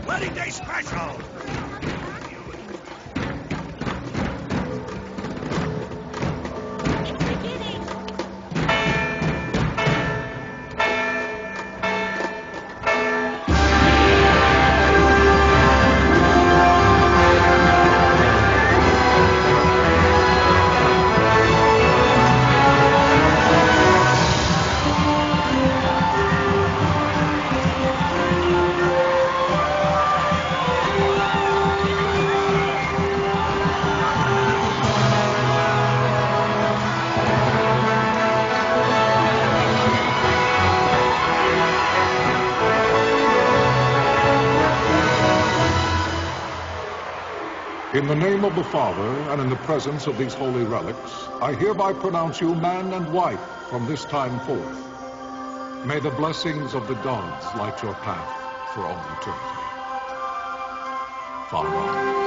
Wedding Day Special! In the name of the Father, and in the presence of these holy relics, I hereby pronounce you man and wife from this time forth. May the blessings of the gods light your path for all eternity. Farewell.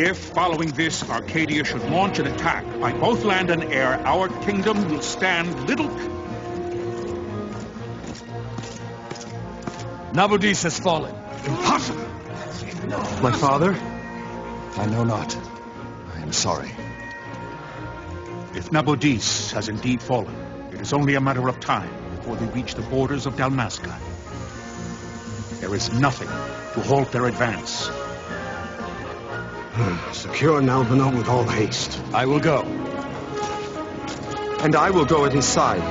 If, following this, Arcadia should launch an attack by both land and air, our kingdom will stand little... Nabudis has fallen. Impossible! My father? I know not. I am sorry. If Nabudis has indeed fallen, it is only a matter of time before they reach the borders of Dalmasca. There is nothing to halt their advance. Secure Nalbano with all haste. I will go. And I will go at his side.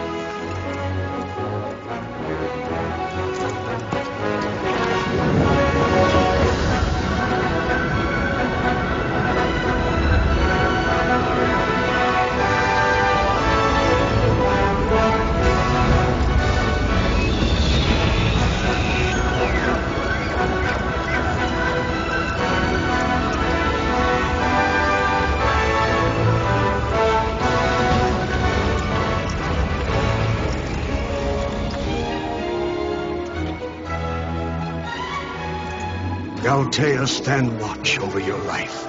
Altea, stand watch over your life.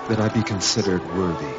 That I be considered worthy.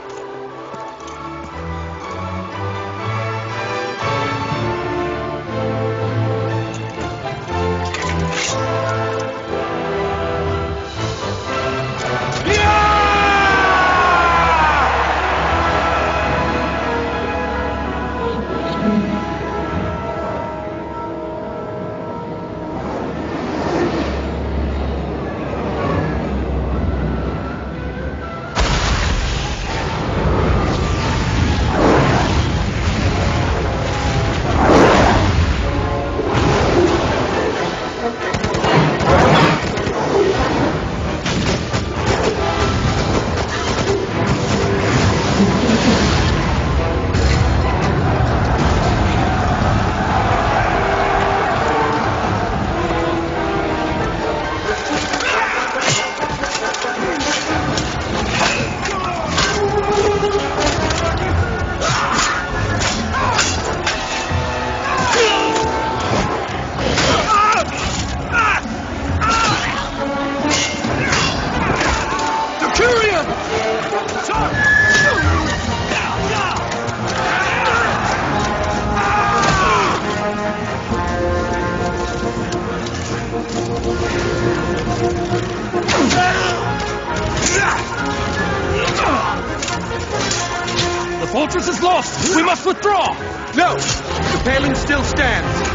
The fortress is lost! We must withdraw! No! The paling still stands.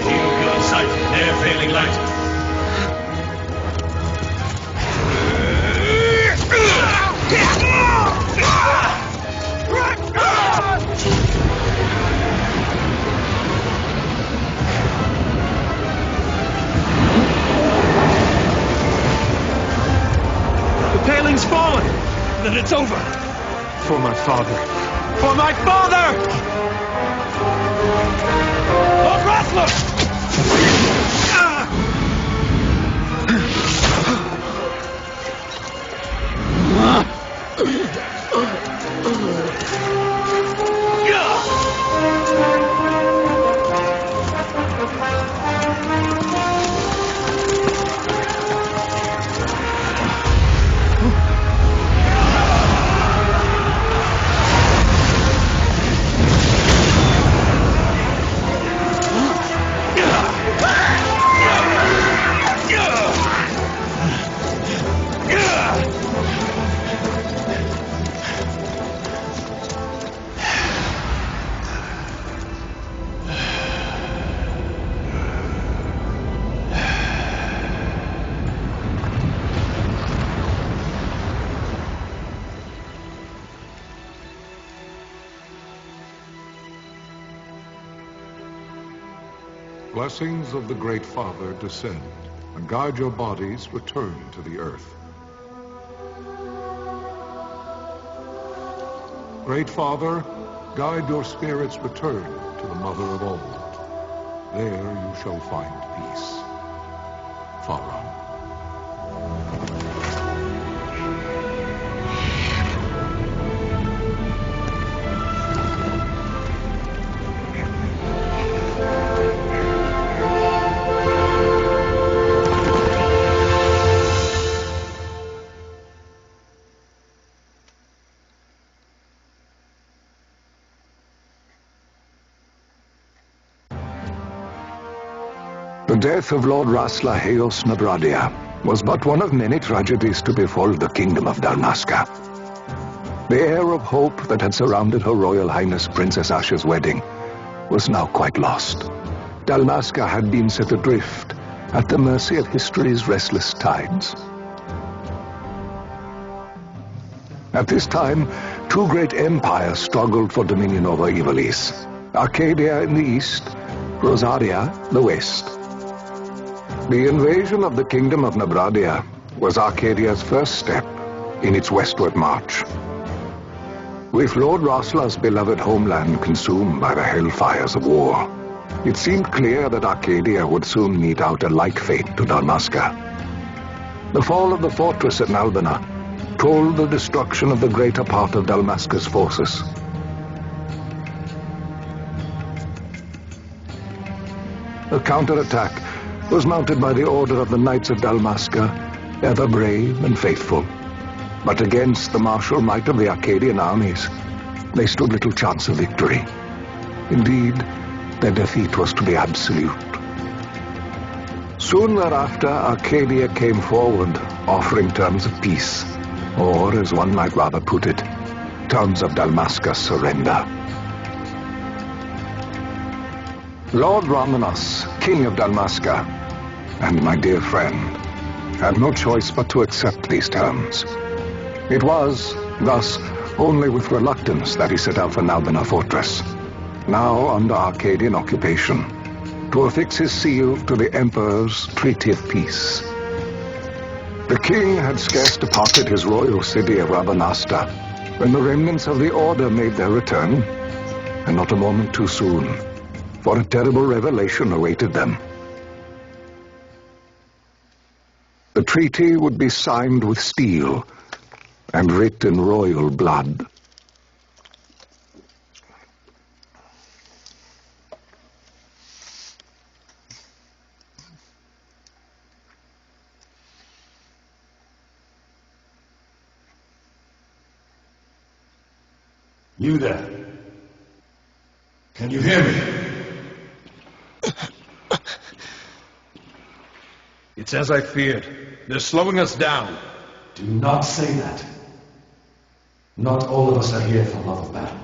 Keep your sight, ne'er failing light. The paling's fallen! Then it's over! For my father! For my father! Lord Rathler! Blessings of the Great Father descend and guide your bodies return to the earth. Great Father, guide your spirits return to the Mother of all. There you shall find peace. Farah. The death of Lord Rasla Heos Nabradia was but one of many tragedies to befall the kingdom of Dalmasca. The air of hope that had surrounded Her Royal Highness Princess Asha's wedding was now quite lost. Dalmasca had been set adrift at the mercy of history's restless tides. At this time, two great empires struggled for dominion over Ivalice. Arcadia in the east, Rosaria the west. The invasion of the kingdom of Nabradia was Arcadia's first step in its westward march. With Lord Rasla's beloved homeland consumed by the hellfires of war, it seemed clear that Arcadia would soon mete out a like fate to Dalmasca. The fall of the fortress at Nalbina told the destruction of the greater part of Dalmasca's forces. A counterattack was mounted by the Order of the Knights of Dalmasca, ever brave and faithful. But against the martial might of the Arcadian armies, they stood little chance of victory. Indeed, their defeat was to be absolute. Soon thereafter, Arcadia came forward, offering terms of peace, or, as one might rather put it, terms of Dalmasca's surrender. Lord Ramanas, King of Dalmasca, and my dear friend, had no choice but to accept these terms. It was, thus, only with reluctance that he set out for Nalbina Fortress, now under Arcadian occupation, to affix his seal to the Emperor's Treaty of Peace. The king had scarce departed his royal city of Rabanasta when the remnants of the Order made their return, and not a moment too soon, for a terrible revelation awaited them. The treaty would be signed with steel and writ in royal blood. You there? Can you hear me? It's as I feared. They're slowing us down. Do not say that. Not all of us are here for love of battle.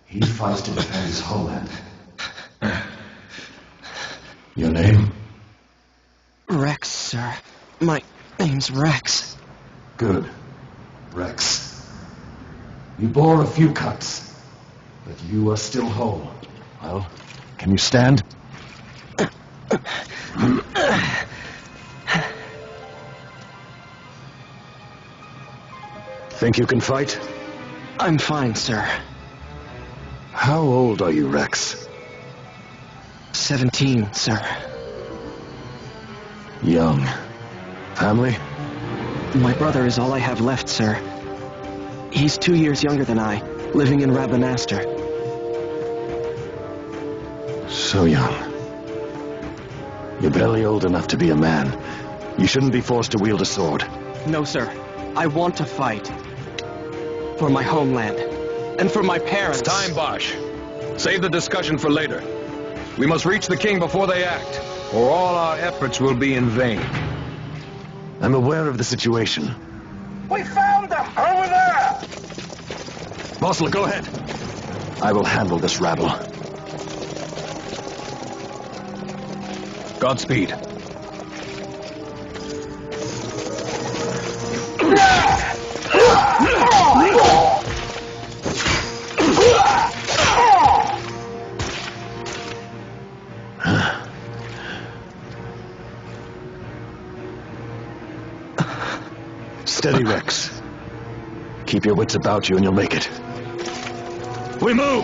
He fights to defend his homeland. Your name? Rex, sir. My name's Rex. Good. Rex. You bore a few cuts, but you are still whole. Well, can you stand? Think you can fight? I'm fine, sir. How old are you, Rex? 17, sir. Young. Family? My brother is all I have left, sir. He's 2 years younger than I, living in Rabanastre. So young. You're barely old enough to be a man. You shouldn't be forced to wield a sword. No, sir. I want to fight. For my homeland. And for my parents. It's time, Bosch. Save the discussion for later. We must reach the king before they act, or all our efforts will be in vain. I'm aware of the situation. We found them! Over there! Bossler, go ahead. I will handle this rabble. Godspeed. Steady, Rex. Keep your wits about you and you'll make it. We move!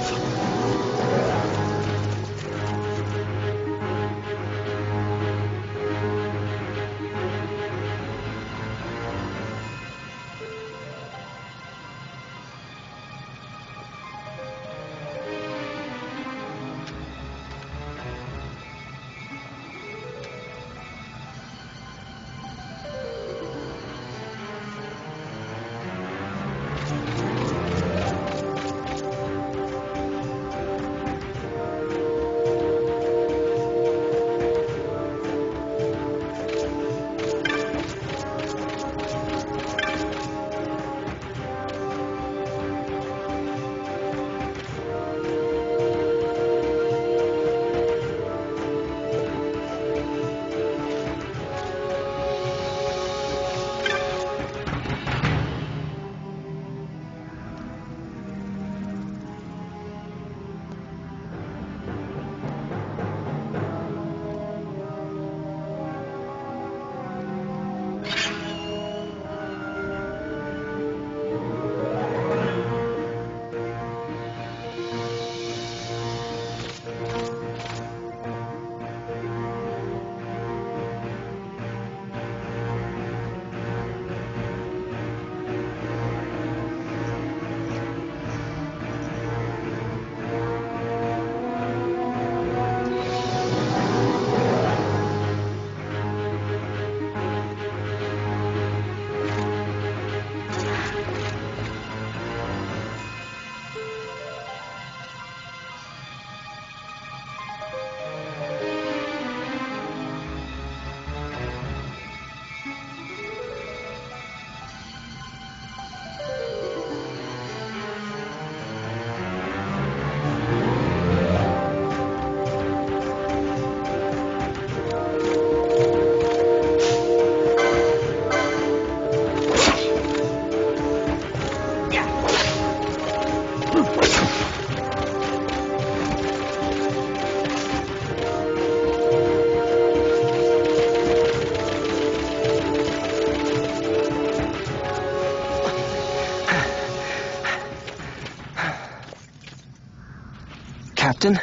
Captain?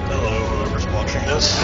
Hello, whoever's watching this.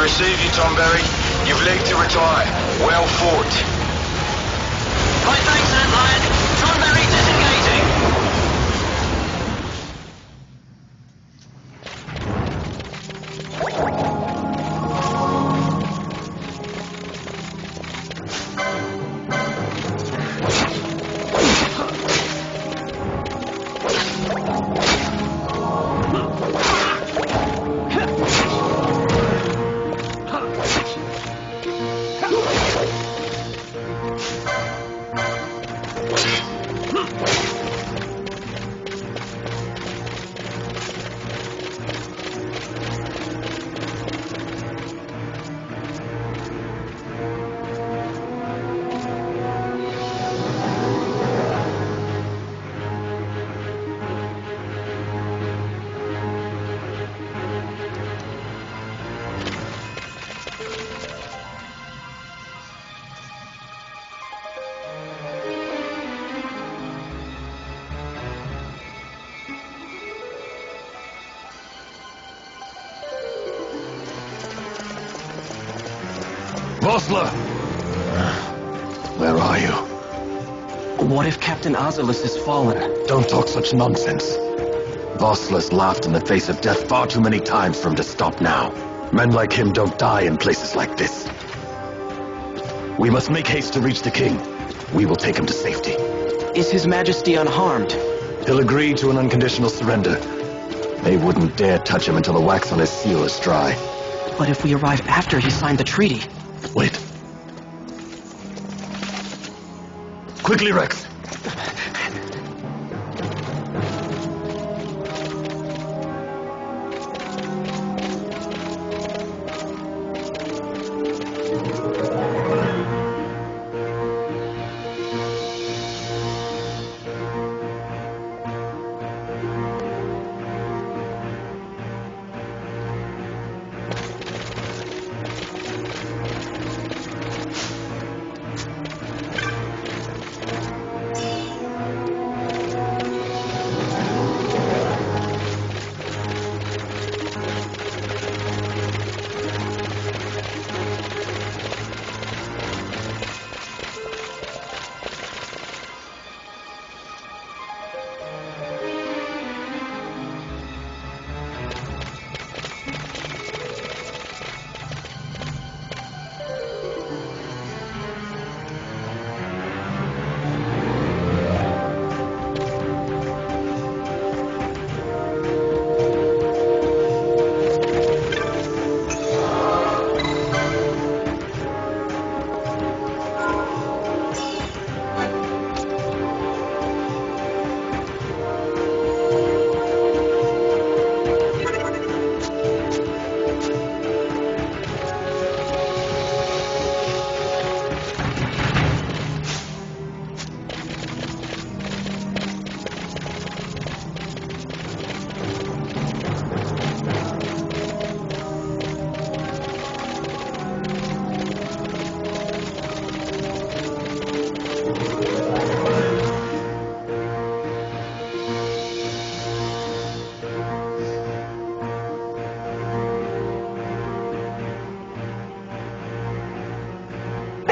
We receive you, Tom Berry. You've leave to retire. Well fought. Right, thanks, Antlion. Tom Berry disengaging. Vossler! Where are you? What if Captain Oculus has fallen? Don't talk such nonsense. Vossler's laughed in the face of death far too many times for him to stop now. Men like him don't die in places like this. We must make haste to reach the king. We will take him to safety. Is His Majesty unharmed? He'll agree to an unconditional surrender. They wouldn't dare touch him until the wax on his seal is dry. But if we arrive after he signed the treaty... Wait. Quickly, Rex.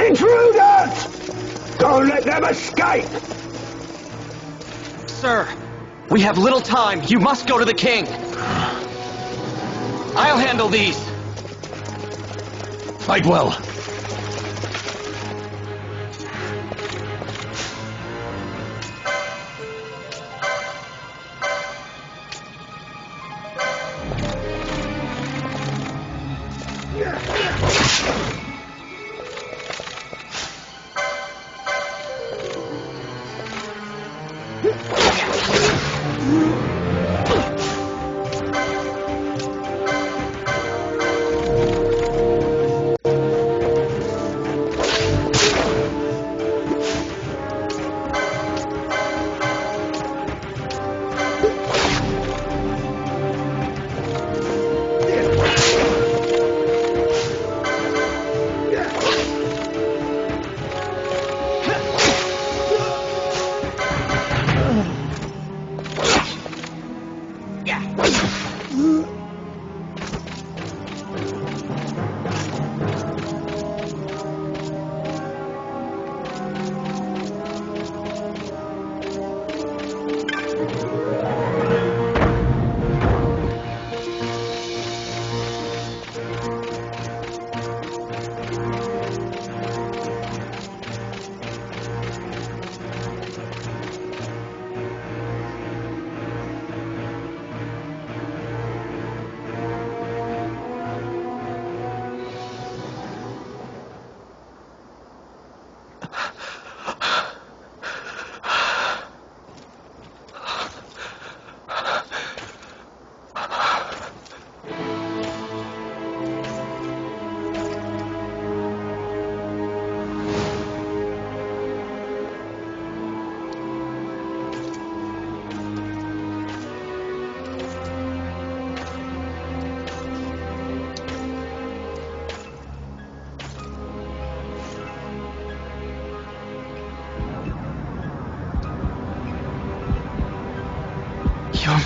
Intruders! Don't let them escape! Sir, we have little time. You must go to the king. I'll handle these. Fight well.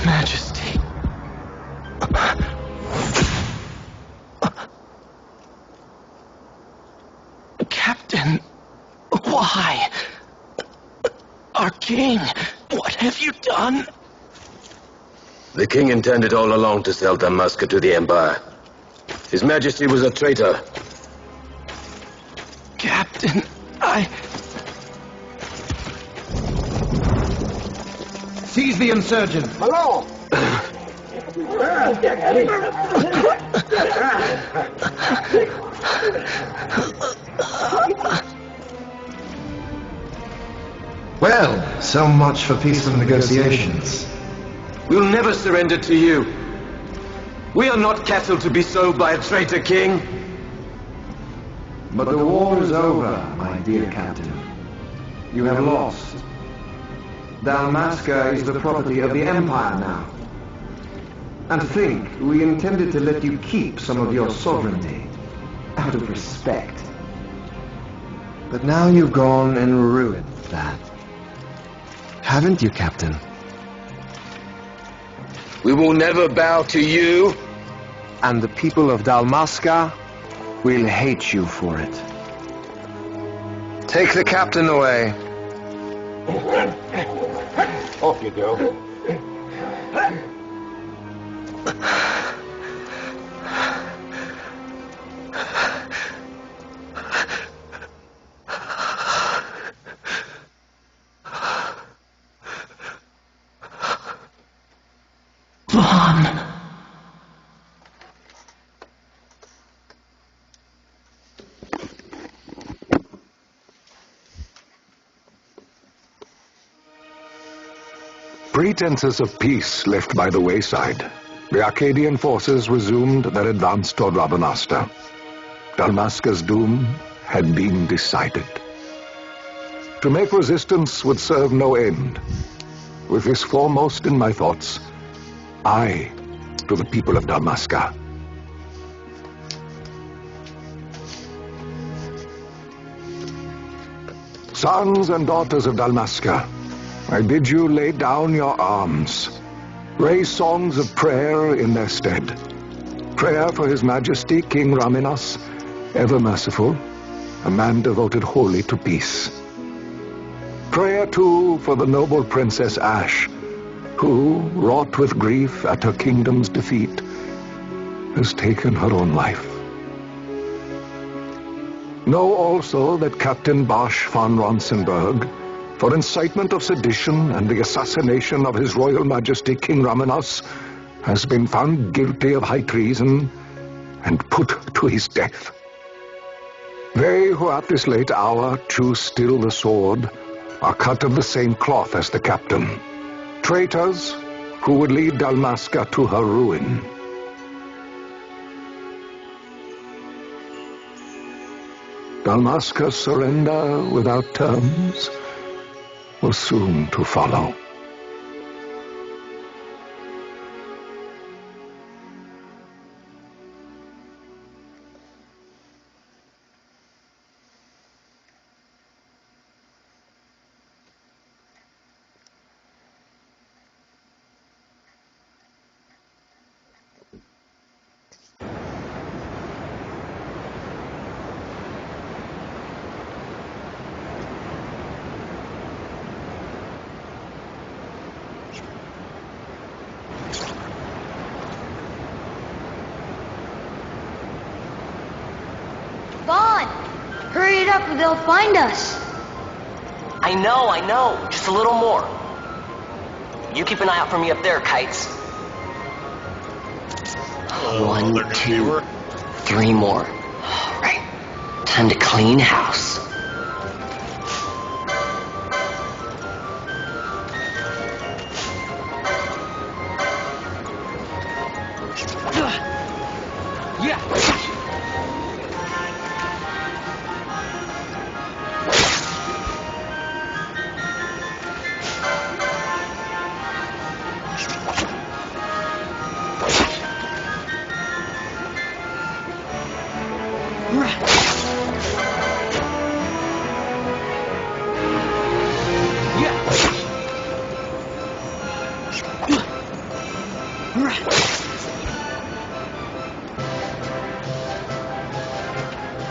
Majesty. Captain, why? Our king, what have you done? The king intended all along to sell Dalmasca to the Empire. His Majesty was a traitor. Captain, Seize the insurgent. Hello! Well, so much for peaceful negotiations. We'll never surrender to you. We are not cattle to be sold by a traitor king. But the war is over, my dear captain. You have lost. Dalmasca is the property of the Empire now. And to think, we intended to let you keep some of your sovereignty, out of respect. But now you've gone and ruined that. Haven't you, Captain? We will never bow to you. And the people of Dalmasca will hate you for it. Take the captain away. Off you go. Vaughn. Pretenses of peace left by the wayside, the Arcadian forces resumed their advance toward Rabanasta. Dalmasca's doom had been decided. To make resistance would serve no end. With this foremost in my thoughts, I, to the people of Dalmasca. Sons and daughters of Dalmasca, I bid you lay down your arms. Raise songs of prayer in their stead. Prayer for His Majesty King Raminas, ever merciful, a man devoted wholly to peace. Prayer, too, for the noble Princess Ash, who, wrought with grief at her kingdom's defeat, has taken her own life. Know also that Captain Bosch von Ronsenberg, for incitement of sedition and the assassination of His Royal Majesty King Raminas, has been found guilty of high treason and put to his death. They who at this late hour choose still the sword are cut of the same cloth as the captain. Traitors who would lead Dalmasca to her ruin. Dalmasca's surrender without terms was soon to follow. Vaughn! Hurry it up or they'll find us. I know. Just a little more. You keep an eye out for me up there, Kites. 1, 2, 3 more. All right. Time to clean house.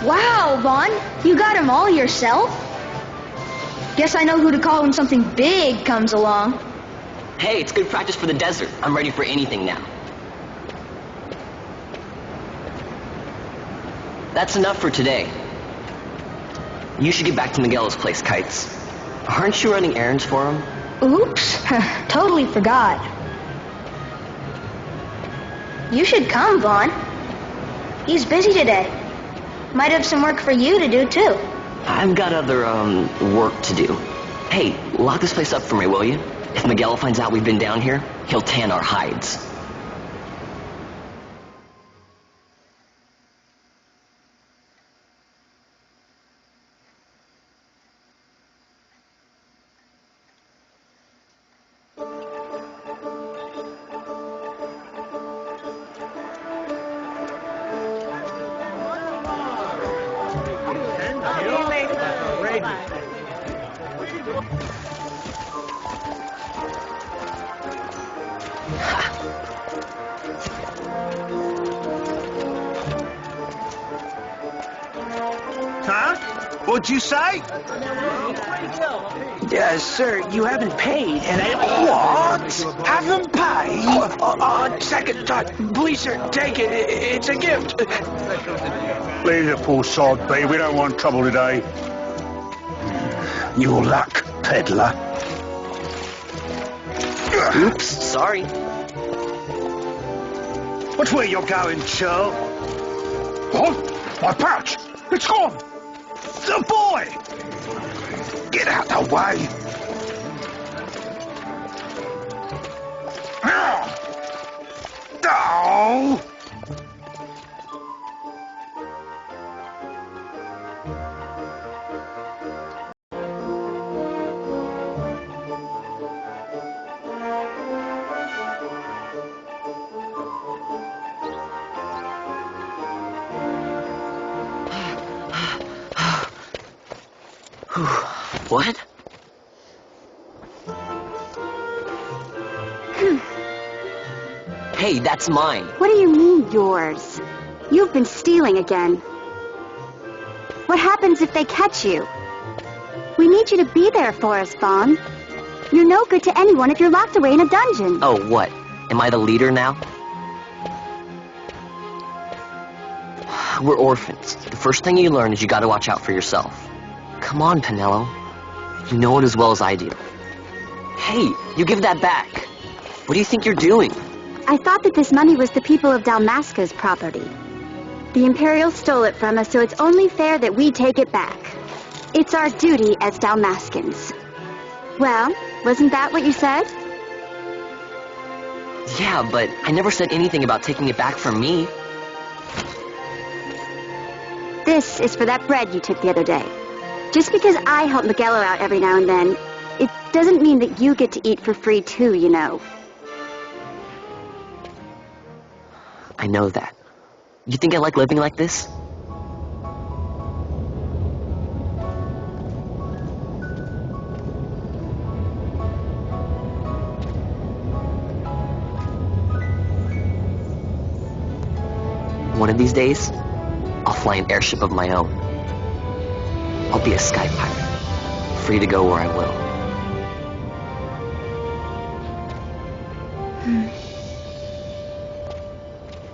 Wow, Vaughn, you got him all yourself? Guess I know who to call when something big comes along. Hey, it's good practice for the desert. I'm ready for anything now. That's enough for today. You should get back to Miguelo's place, Kites. Aren't you running errands for him? Oops, totally forgot. You should come, Vaughn. He's busy today. Might have some work for you to do, too. I've got other, work to do. Hey, lock this place up for me, will you? If Miguel finds out we've been down here, he'll tan our hides. Huh? What'd you say? Sir, you haven't paid, and What? Haven't paid? On second thought, please, sir, take it. It's a gift. Leave the poor sod be. We don't want trouble today. Your luck, peddler. Oops, sorry. Which way you're going, Churl? What? My pouch! It's gone! The boy! Get out the way. Oh! What? Hey, that's mine. What do you mean, yours? You've been stealing again. What happens if they catch you? We need you to be there for us, Vaughn. You're no good to anyone if you're locked away in a dungeon. Oh, what? Am I the leader now? We're orphans. The first thing you learn is you gotta watch out for yourself. Come on, Pinello. You know it as well as I do. Hey, you give that back. What do you think you're doing? I thought that this money was the people of Dalmasca's property. The Imperials stole it from us, so it's only fair that we take it back. It's our duty as Dalmascans. Well, wasn't that what you said? Yeah, but I never said anything about taking it back from me. This is for that bread you took the other day. Just because I help Miguelo out every now and then, it doesn't mean that you get to eat for free too, you know. I know that. You think I like living like this? One of these days, I'll fly an airship of my own. I'll be a sky pilot, free to go where I will.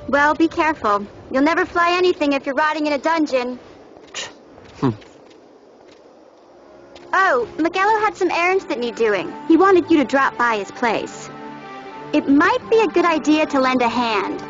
Well, be careful. You'll never fly anything if you're rotting in a dungeon. Oh, Miguelo had some errands that need doing. He wanted you to drop by his place. It might be a good idea to lend a hand.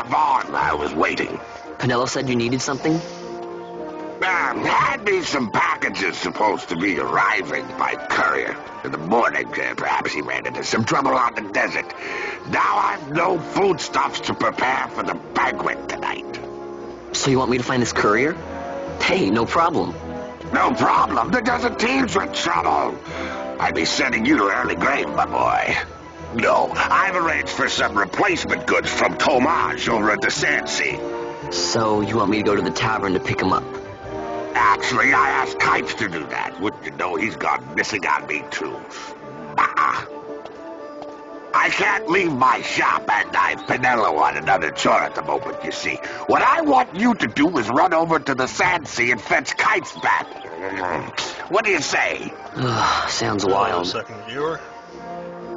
Vaughn, I was waiting. Penelo said you needed something? Had me some packages supposed to be arriving by courier. In the morning, perhaps he ran into some trouble on the desert. Now I've no foodstuffs to prepare for the banquet tonight. So you want me to find this courier? Hey, no problem. No problem. The desert teems with trouble. I'd be sending you to early grave, my boy. No, I've arranged for some replacement goods from Tomage over at the Sand Sea. So you want me to go to the tavern to pick him up? Actually, I asked Kites to do that. Wouldn't you know he's gone missing on me, too. I can't leave my shop, and I've Penelo on another chore at the moment, you see. What I want you to do is run over to the Sand Sea and fetch Kites back. What do you say? Sounds wild. Second viewer.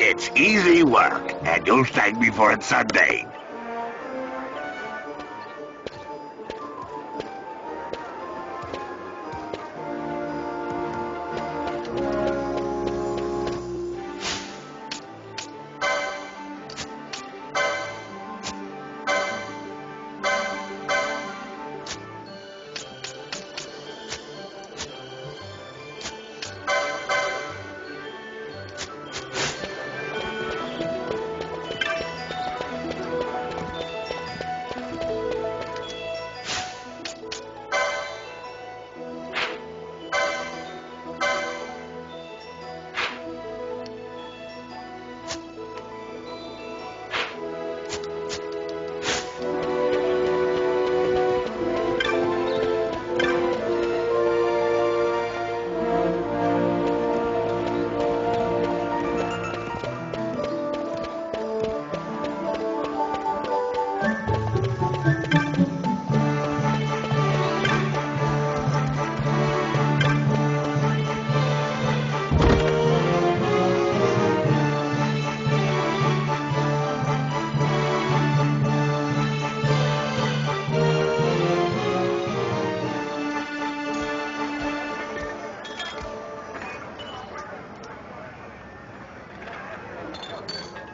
It's easy work, and you'll thank me for it someday.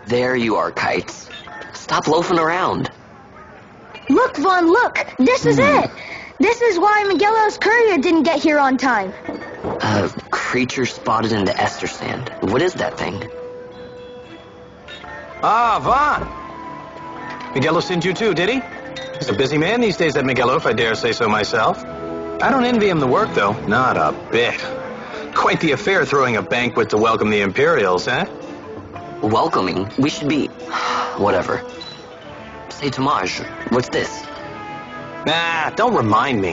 There you are, Kites. Stop loafing around. Look, Vaughn, look! This is it! This is why Miguelo's courier didn't get here on time. A creature spotted in the ester sand. What is that thing? Ah, Vaughn. Miguelo sent you too, did he? He's a busy man these days, that Miguelo, if I dare say so myself. I don't envy him the work, though. Not a bit. Quite the affair throwing a banquet to welcome the Imperials, eh? Welcoming? We should be... whatever. Say, Tomage, what's this? Nah, don't remind me.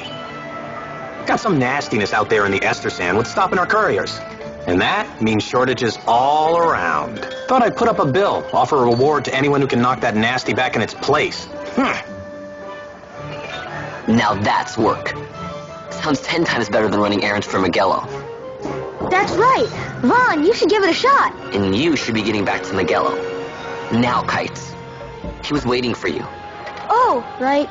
Got some nastiness out there in the ester sand. What's stopping our couriers? And that means shortages all around. Thought I'd put up a bill, offer a reward to anyone who can knock that nasty back in its place. Now that's work. Sounds 10 times better than running errands for Miguelo. That's right. Vaughn, you should give it a shot. And you should be getting back to Miguelo. Now, Kites. He was waiting for you. Oh, right.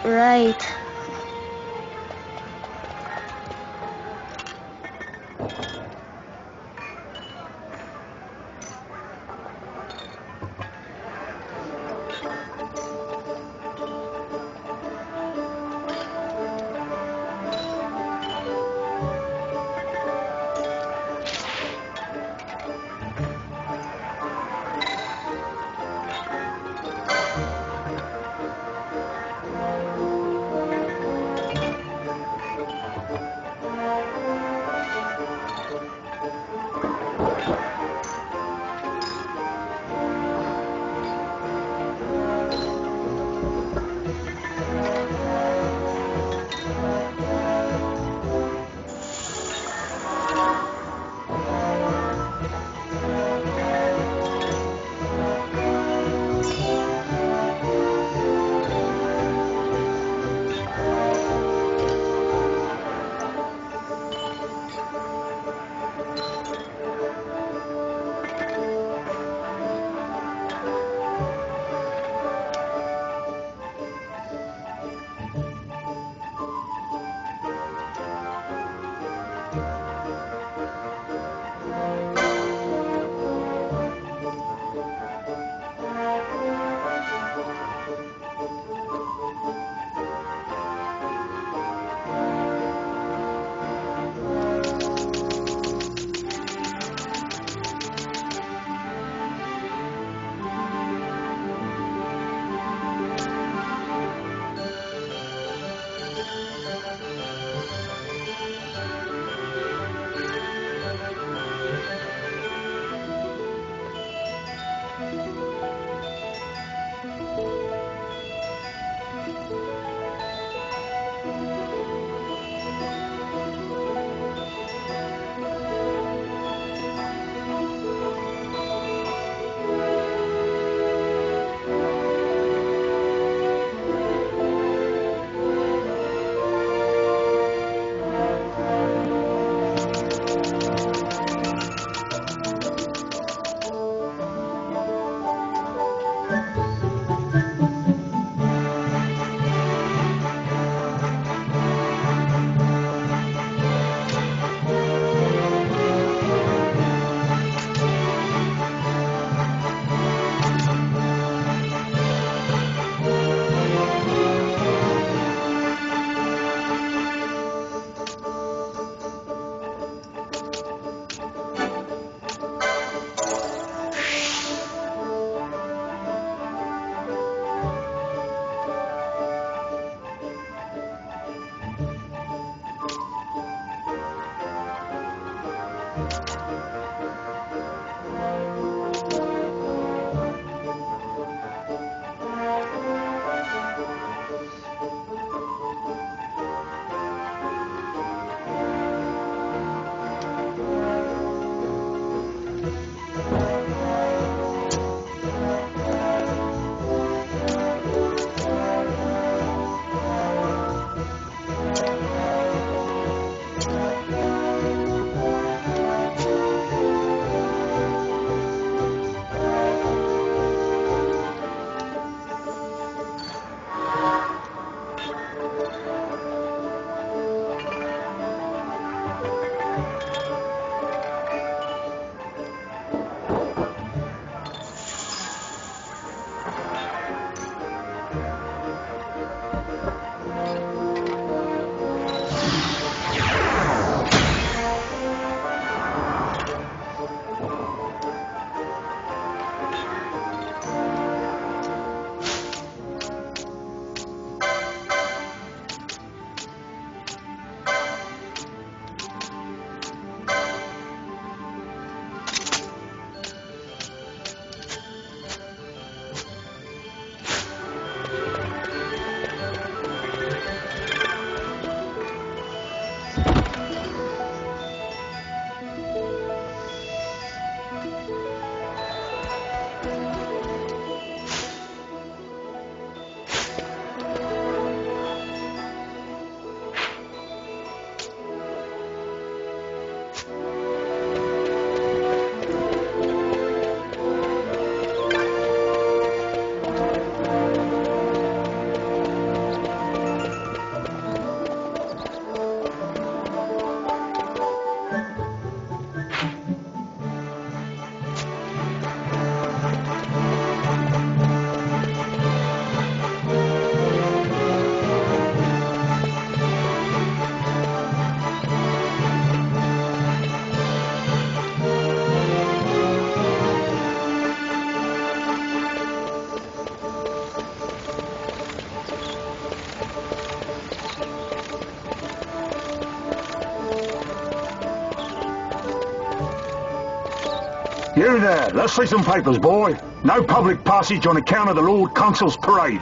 You there, let's see some papers, boy. No public passage on account of the Lord Consul's parade.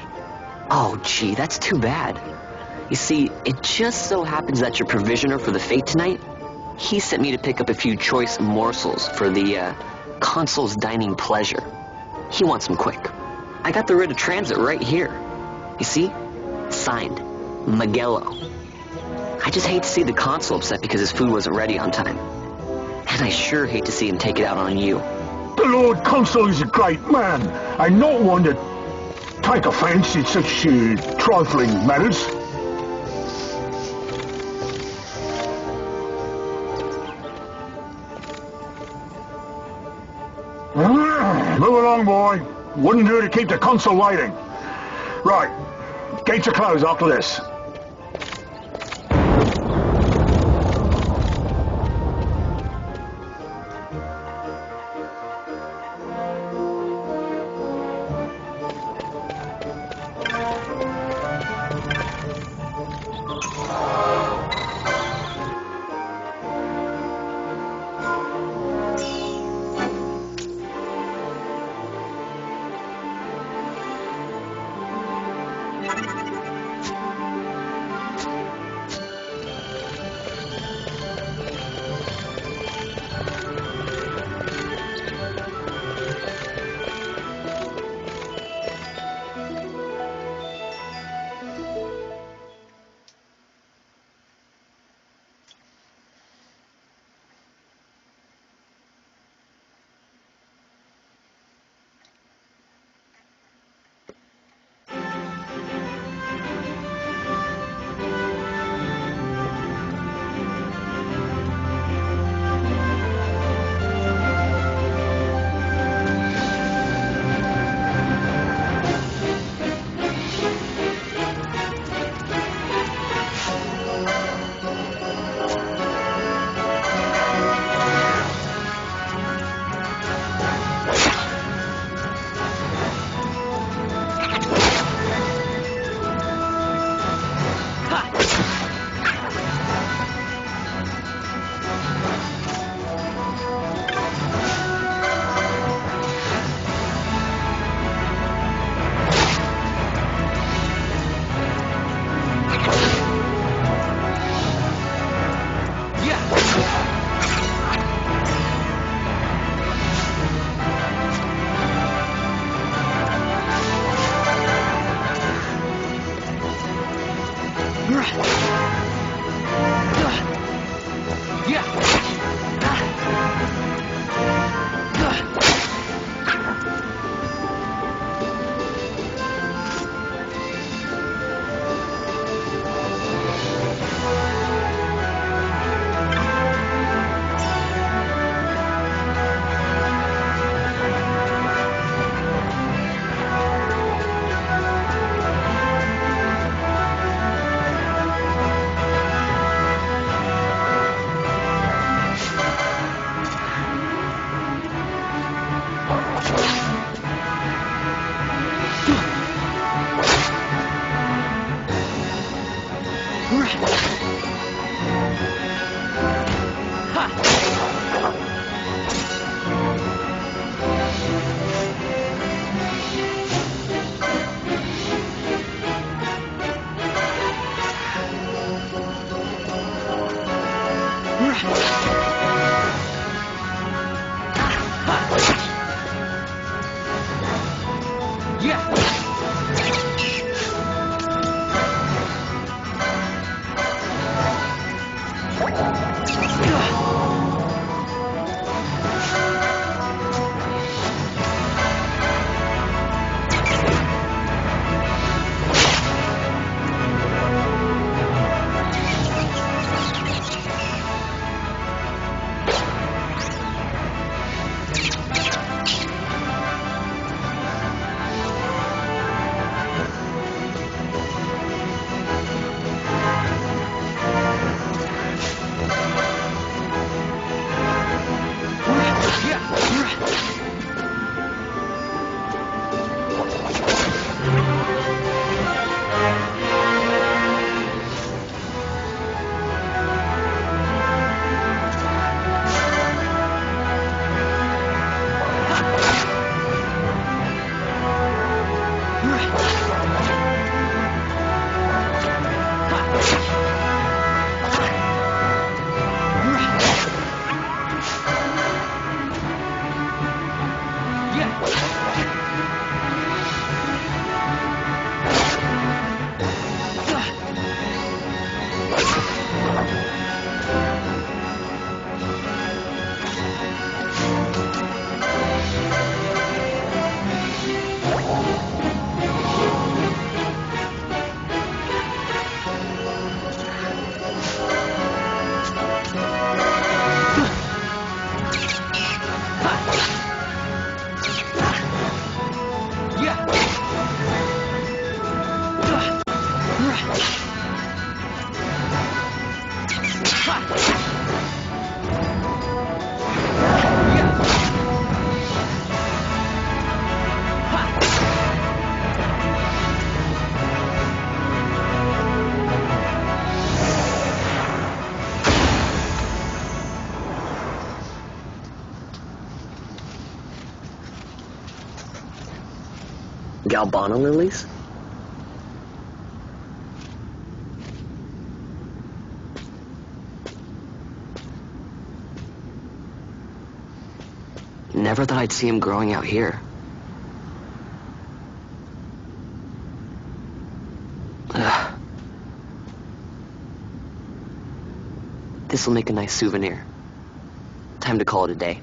Oh, gee, that's too bad. You see, it just so happens that your provisioner for the fete tonight, he sent me to pick up a few choice morsels for the, Consul's dining pleasure. He wants them quick. I got the writ of transit right here. You see? Signed, Magello. I just hate to see the Consul upset because his food wasn't ready on time. And I sure hate to see him take it out on you. The Lord Consul is a great man, and not one to take offence in such trifling matters. Move along, boy. Wouldn't do to keep the Consul waiting. Right, gates are closed after this. Galbana lilies? Never thought I'd see him growing out here. Ugh. This'll make a nice souvenir. Time to call it a day.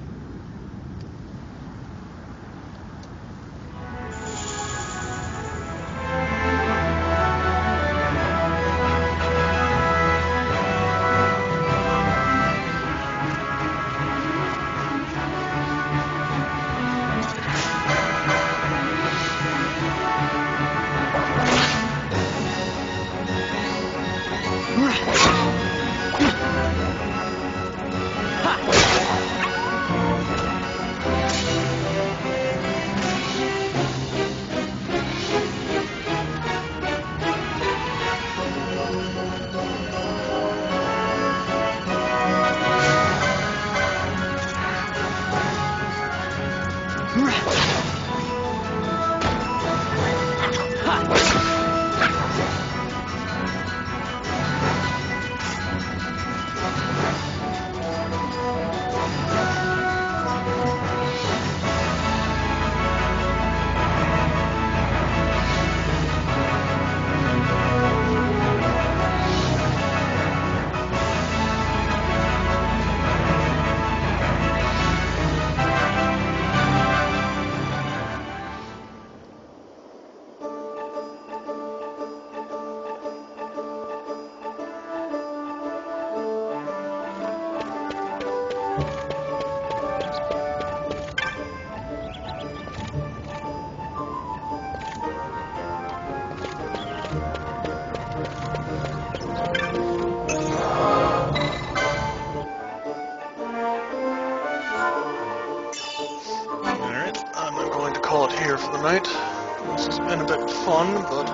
Alright, I'm going to call it here for the night. This has been a bit fun, but